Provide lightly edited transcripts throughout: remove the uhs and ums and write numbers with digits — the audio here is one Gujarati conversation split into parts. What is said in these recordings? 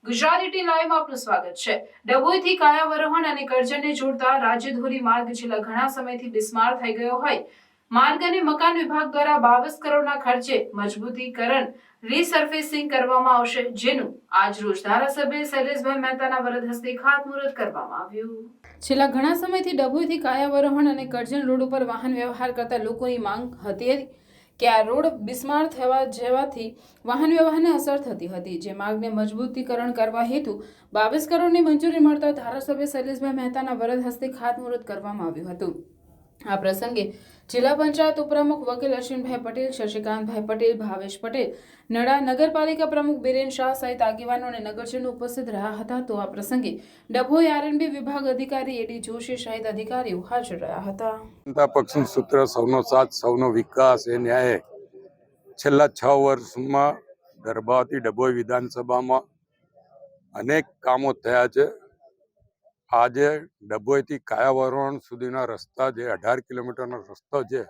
ગુજરાતી ટી લાઈવમાં આપનું સ્વાગત છે। ડભોઈથી કાયાવરોહણ અને કરજણને જોડતા રાજ્યધોરી માર્ગ છેલ્લા ઘણા સમયથી બિસ્માર થઈ ગયો હોય માર્ગ અને મકાન વિભાગ દ્વારા 22 કરોડના ખર્ચે મજબૂતીકરણ રીસર્ફેસિંગ કરવામાં આવશે, જેનું આજરોજ ધારાસભ્ય શૈલેષભાઈ મહેતાના વરદ હસ્તે ખાતમુહૂર્ત કરવામાં આવ્યું। છેલ્લા ઘણા સમયથી ડભોઈથી કાયાવરોહણ અને કરજણ રોડ ઉપર વાહન વ્યવહાર કરતા લોકોની માંગ હતી કે આ રોડ બિસ્માર થવા જવાથી વાહન વ્યવહારને અસર થતી હતી, જે માર્ગને મજબૂતીકરણ કરવા હેતુ 22 કરોડની મંજૂરી મળતા ધારાસભ્ય શૈલેષભાઈ મહેતાના વરદ હસ્તે ખાતમુહૂર્ત કરવામાં આવ્યું હતું। આ પ્રસંગે જિલ્લા પંચાયત ઉપપ્રમુખ વકીલ અશ્વિનભાઈ પટેલ, શશિકાંતભાઈ પટેલ, ભાવેશ પટેલ, નડા નગરપાલિકા પ્રમુખ બીરેન શાહ સહિત આગેવાનો અને નગરજનો ઉપસ્થિત રહ્યા હતા। તો આ પ્રસંગે ડભોઈ આરએનબી વિભાગ અધિકારી એડી જોશી સહિત અધિકારીઓ હાજર રહ્યા હતા। જનતા પક્ષનું સૂત્ર સૌનો સાથ સૌનો વિકાસ એ ન્યાય છેલ્લા 6 વર્ષમાં ગર્ભાવતી ડભોઈ વિધાનસભામાં અનેક કામો થયા છે। આજે ડભોઈથી કાયાવરોહણ સુધીના રસ્તા જે 18 કિલોમીટરનો રસ્તો છે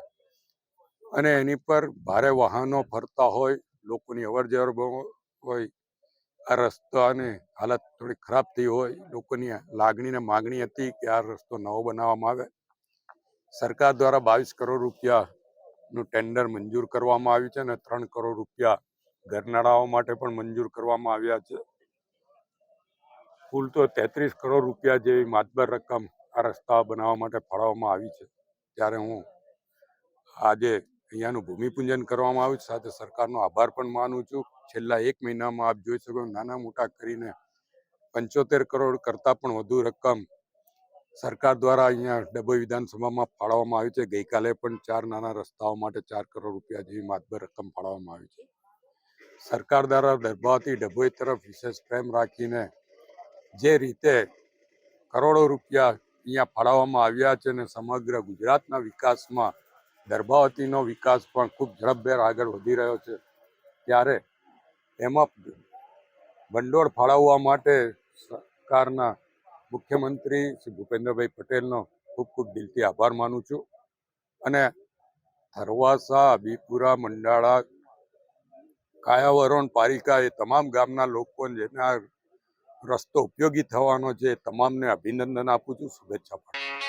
અને એની પર ભારે વાહનો ફરતા હોય, લોકોની અવરજવર હોય, આ રસ્તાની હાલત થોડી ખરાબ થઈ હોય, લોકોની લાગણીને માગણી હતી કે આ રસ્તો નવો બનાવવામાં આવે। સરકાર દ્વારા 22 કરોડ રૂપિયાનું ટેન્ડર મંજૂર કરવામાં આવ્યું છે અને 3 કરોડ રૂપિયા ઘરનાળાઓ માટે પણ મંજૂર કરવામાં આવ્યા છે। કુલ તો 33 કરોડ રૂપિયા જેવી માતબર રકમ આ રસ્તા બનાવવા માટે ફાળવવામાં આવી છે। ત્યારે હું આજે અહીંયાનું ભૂમિપૂજન કરવામાં આવ્યું, સાથે સરકારનો આભાર પણ માનું છું। છેલ્લા 1 મહિનામાં આપ જોઈ શકો નાના મોટા કરીને 75 કરોડ કરતાં પણ વધુ રકમ સરકાર દ્વારા અહીંયા ડભોઈ વિધાનસભામાં ફાળવવામાં આવી છે। ગઈકાલે પણ 4 નાના રસ્તાઓ માટે 4 કરોડ રૂપિયા જેવી માતબર રકમ ફાળવવામાં આવી છે। સરકાર દ્વારા ગર્ભાવતી ડભોઈ તરફ વિશેષ પ્રેમ રાખીને જે રીતે કરોડો રૂપિયા અહીંયા ફાળવવામાં આવ્યા છે અને સમગ્ર ગુજરાતના વિકાસમાં ગર્ભાવતીનો વિકાસ પણ ખૂબ ઝડપભેર આગળ વધી રહ્યો છે, ત્યારે એમાં ભંડોળ ફાળવવા માટે સરકારના મુખ્યમંત્રી શ્રી ભૂપેન્દ્રભાઈ પટેલનો ખૂબ ખૂબ દિલથી આભાર માનું છું। અને થરવાસા, અભીપુરા, મંડાળા, કાયાવરોહણ, પારિકા એ તમામ ગામના લોકો જેના રસ્તો ઉપયોગી થવાનો છે, તમામને અભિનંદન આપું છું, શુભેચ્છા પાઠવું છું।